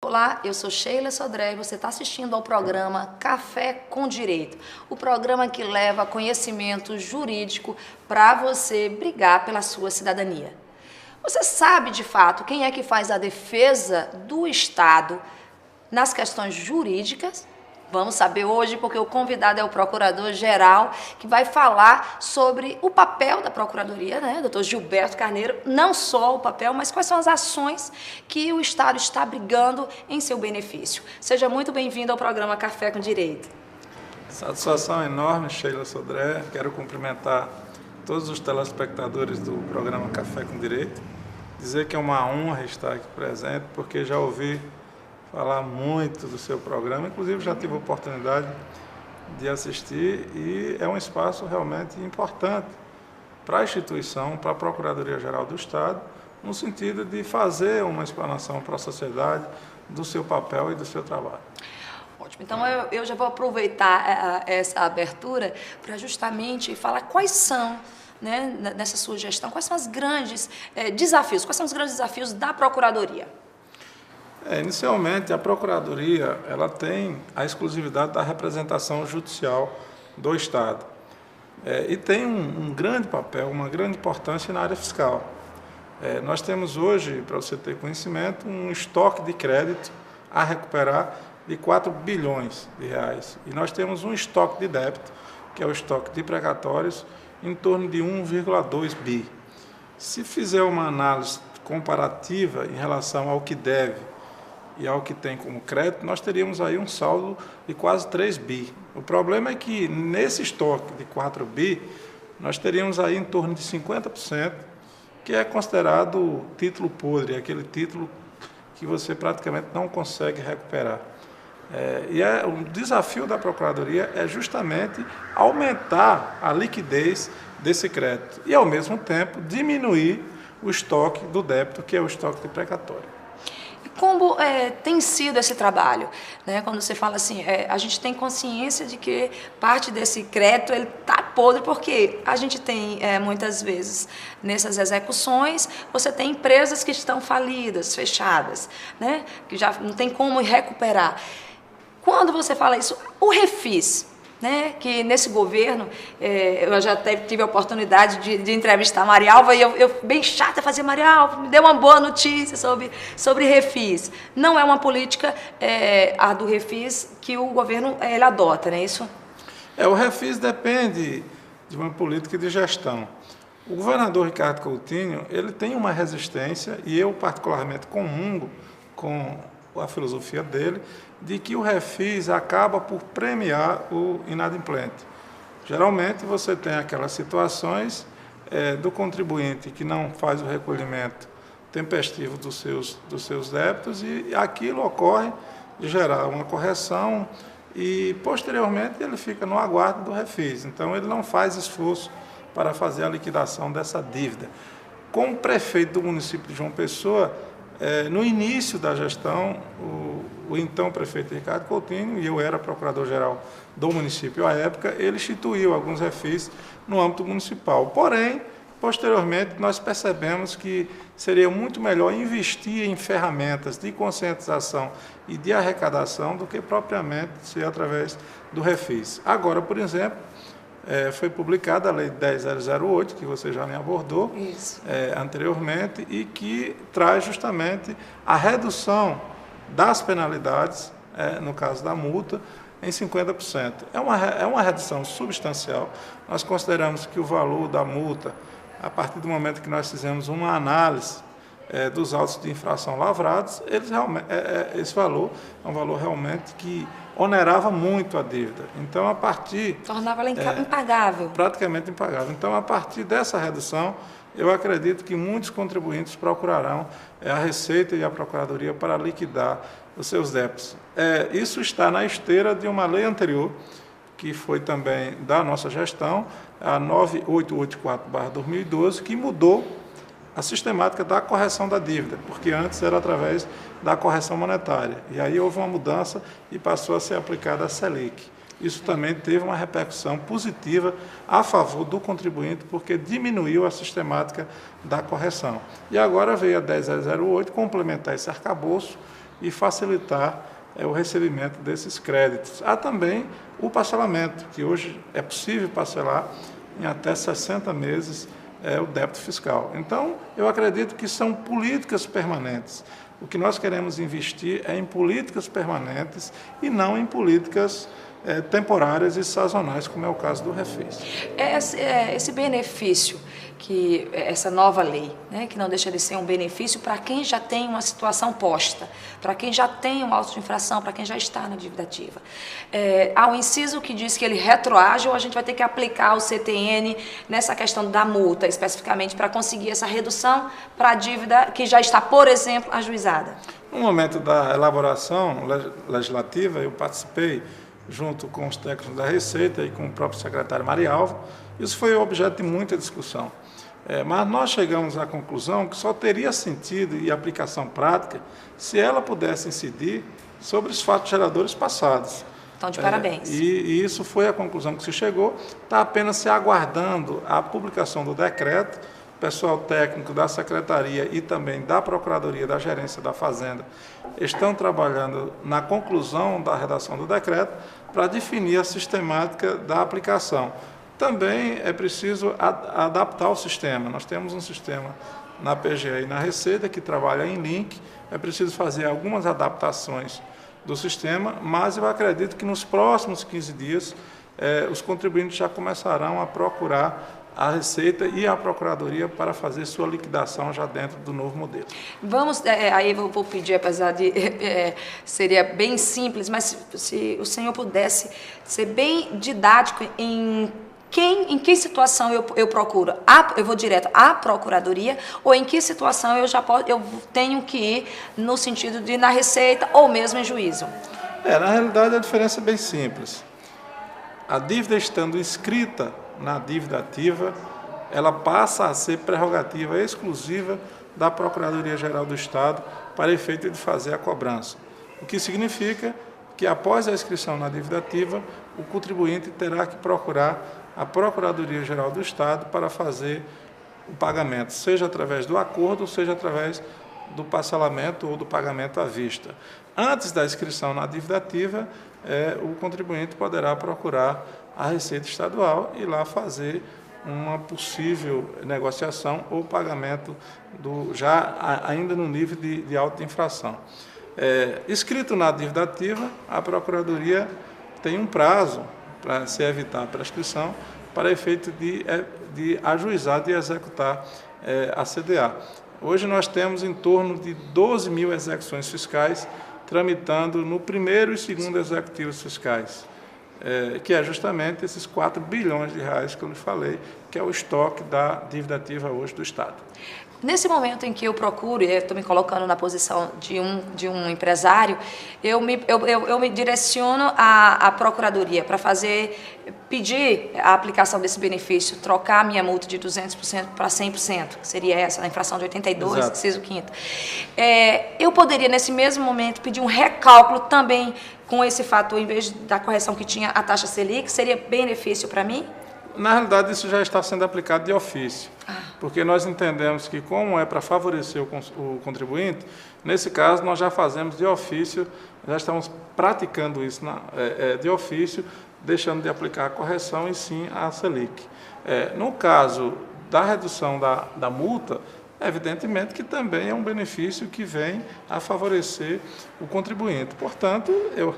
Olá, eu sou Sheila Sodré e você está assistindo ao programa Café com Direito, o programa que leva conhecimento jurídico para você brigar pela sua cidadania. Você sabe, de fato, quem é que faz a defesa do Estado nas questões jurídicas? Vamos saber hoje, porque o convidado é o Procurador-Geral, que vai falar sobre o papel da Procuradoria, né, Dr. Gilberto Carneiro, não só o papel, mas quais são as ações que o Estado está brigando em seu benefício. Seja muito bem-vindo ao programa Café com Direito. Satisfação enorme, Sheila Sodré. Quero cumprimentar todos os telespectadores do programa Café com Direito. Dizer que é uma honra estar aqui presente, porque já ouvi falar muito do seu programa, inclusive já tive a oportunidade de assistir e é um espaço realmente importante para a instituição, para a Procuradoria-Geral do Estado, no sentido de fazer uma explanação para a sociedade do seu papel e do seu trabalho. Ótimo, então eu já vou aproveitar essa abertura para justamente falar quais são, né, nessa sua gestão, quais são os grandes desafios, quais são os grandes desafios da Procuradoria? Inicialmente, a Procuradoria ela tem a exclusividade da representação judicial do Estado e tem um grande papel, uma grande importância na área fiscal. Nós temos hoje, para você ter conhecimento, um estoque de crédito a recuperar de 4 bilhões de reais. E nós temos um estoque de débito, que é o estoque de precatórios, em torno de 1,2 bi. Se fizer uma análise comparativa em relação ao que deve e ao que tem como crédito, nós teríamos aí um saldo de quase 3 bi. O problema é que nesse estoque de 4 bi, nós teríamos aí em torno de 50%, que é considerado título podre, aquele título que você praticamente não consegue recuperar. O desafio da Procuradoria é justamente aumentar a liquidez desse crédito e, ao mesmo tempo, diminuir o estoque do débito, que é o estoque de precatório. Como tem sido esse trabalho? Né? Quando você fala assim, a gente tem consciência de que parte desse crédito está podre, porque a gente tem, muitas vezes, nessas execuções, você tem empresas que estão falidas, fechadas, né? Que já não tem como recuperar. Quando você fala isso, o refis, né, que nesse governo, eu já tive a oportunidade de entrevistar a Marialva e eu bem chata, fazia Marialva, me deu uma boa notícia sobre refis. Não é uma política, a do refis, que o governo ele adota, não é isso? O refis depende de uma política de gestão. O governador Ricardo Coutinho, ele tem uma resistência, e eu particularmente comungo com a filosofia dele, de que o refis acaba por premiar o inadimplente. Geralmente você tem aquelas situações do contribuinte que não faz o recolhimento tempestivo dos seus débitos e aquilo ocorre de gerar uma correção e posteriormente ele fica no aguardo do refis. Então ele não faz esforço para fazer a liquidação dessa dívida. Como prefeito do município de João Pessoa, no início da gestão, o então prefeito Ricardo Coutinho, e eu era procurador-geral do município à época, ele instituiu alguns refis no âmbito municipal. Porém, posteriormente, nós percebemos que seria muito melhor investir em ferramentas de conscientização e de arrecadação do que propriamente ser através do refis. Agora, por exemplo, foi publicada a Lei 10.008, que você já me abordou anteriormente, e que traz justamente a redução das penalidades, no caso da multa, em 50%. É uma redução substancial. Nós consideramos que o valor da multa, a partir do momento que nós fizemos uma análise dos autos de infração lavrados, esse valor é um valor realmente que onerava muito a dívida. Então, a partir... Tornava ela impagável. Praticamente impagável. Então, a partir dessa redução, eu acredito que muitos contribuintes procurarão a Receita e a Procuradoria para liquidar os seus débitos. Isso está na esteira de uma lei anterior, que foi também da nossa gestão, a 9884/2012, que mudou a sistemática da correção da dívida, porque antes era através da correção monetária. E aí houve uma mudança e passou a ser aplicada a Selic. Isso também teve uma repercussão positiva a favor do contribuinte, porque diminuiu a sistemática da correção. E agora veio a 10.008 complementar esse arcabouço e facilitar o recebimento desses créditos. Há também o parcelamento, que hoje é possível parcelar em até 60 meses o débito fiscal. Então, eu acredito que são políticas permanentes. O que nós queremos investir é em políticas permanentes e não em políticas temporárias e sazonais, como é o caso do Refis. Esse benefício, essa nova lei, né, que não deixa de ser um benefício para quem já tem uma situação posta, para quem já tem um auto de infração, para quem já está na dívida ativa. Há um inciso que diz que ele retroage ou a gente vai ter que aplicar o CTN nessa questão da multa, especificamente para conseguir essa redução para a dívida que já está, por exemplo, ajuizada. No momento da elaboração legislativa, eu participei junto com os técnicos da Receita e com o próprio secretário Marialvo. Isso foi objeto de muita discussão. Mas nós chegamos à conclusão que só teria sentido e aplicação prática se ela pudesse incidir sobre os fatos geradores passados. Então, de parabéns. E isso foi a conclusão que se chegou. Está apenas se aguardando a publicação do decreto. O pessoal técnico da Secretaria e também da Procuradoria da Gerência da Fazenda estão trabalhando na conclusão da redação do decreto para definir a sistemática da aplicação. Também é preciso adaptar o sistema. Nós temos um sistema na PGE e na Receita que trabalha em link. É preciso fazer algumas adaptações do sistema, mas eu acredito que nos próximos 15 dias os contribuintes já começarão a procurar a Receita e a Procuradoria para fazer sua liquidação já dentro do novo modelo. Vamos, aí eu vou pedir, apesar de seria bem simples, mas se o senhor pudesse ser bem didático em que situação eu procuro? Eu vou direto à Procuradoria ou em que situação eu tenho que ir no sentido de ir na Receita ou mesmo em juízo? Na realidade, a diferença é bem simples. A dívida estando inscrita na dívida ativa, ela passa a ser prerrogativa exclusiva da Procuradoria-Geral do Estado para efeito de fazer a cobrança. O que significa que, após a inscrição na dívida ativa, o contribuinte terá que procurar a Procuradoria-Geral do Estado para fazer o pagamento, seja através do acordo, seja através do parcelamento ou do pagamento à vista. Antes da inscrição na dívida ativa, o contribuinte poderá procurar a Receita Estadual e lá fazer uma possível negociação ou pagamento ainda no nível de alta infração. Inscrito na dívida ativa, a Procuradoria tem um prazo para se evitar a prescrição para efeito de ajuizar, de executar a CDA. Hoje nós temos em torno de 12 mil execuções fiscais tramitando no primeiro e segundo executivos fiscais, que é justamente esses 4 bilhões de reais que eu lhe falei, que é o estoque da dívida ativa hoje do Estado. Nesse momento em que eu procuro, eu estou me colocando na posição de um empresário, eu me direciono à Procuradoria para pedir a aplicação desse benefício, trocar a minha multa de 200% para 100%, que seria essa, a infração de 82, inciso 5º. Eu poderia, nesse mesmo momento, pedir um recálculo também com esse fator, em vez da correção que tinha a taxa Selic, seria benefício para mim? Na realidade, isso já está sendo aplicado de ofício, porque nós entendemos que, como é para favorecer o contribuinte, nesse caso, nós já fazemos de ofício, já estamos praticando isso de ofício, deixando de aplicar a correção e sim a Selic. No caso da redução da multa, evidentemente que também é um benefício que vem a favorecer o contribuinte. Portanto,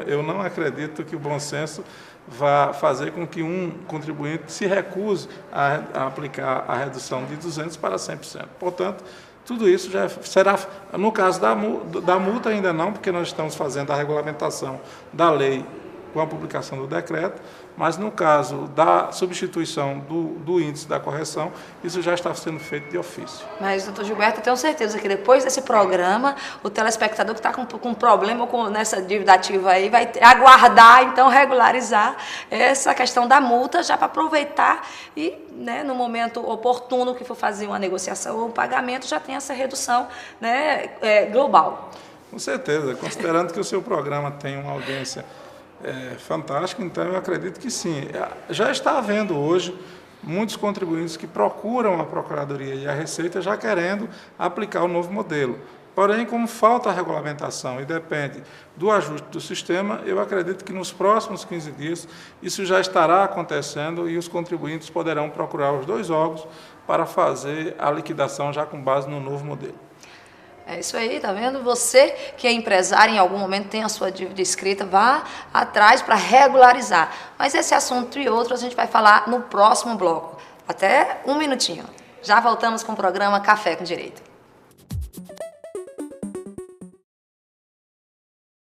eu não acredito que o bom senso vá fazer com que um contribuinte se recuse a aplicar a redução de 200% para 100%. Portanto, tudo isso já será, no caso da multa ainda não, porque nós estamos fazendo a regulamentação da lei com a publicação do decreto, mas no caso da substituição do índice da correção, isso já está sendo feito de ofício. Mas, doutor Gilberto, eu tenho certeza que depois desse programa, o telespectador que está com problema nessa dívida ativa aí vai aguardar, então, regularizar essa questão da multa, já para aproveitar e, né, no momento oportuno que for fazer uma negociação ou um pagamento, já tem essa redução, né, global. Com certeza, considerando que o seu programa tem uma audiência fantástico, então eu acredito que sim. Já está havendo hoje muitos contribuintes que procuram a Procuradoria e a Receita já querendo aplicar o novo modelo. Porém, como falta a regulamentação e depende do ajuste do sistema, eu acredito que nos próximos 15 dias isso já estará acontecendo e os contribuintes poderão procurar os 2 órgãos para fazer a liquidação já com base no novo modelo. É isso aí, tá vendo? Você que é empresário, em algum momento tem a sua dívida escrita, vá atrás para regularizar. Mas esse assunto e outros a gente vai falar no próximo bloco. Até um minutinho. Já voltamos com o programa Café com Direito.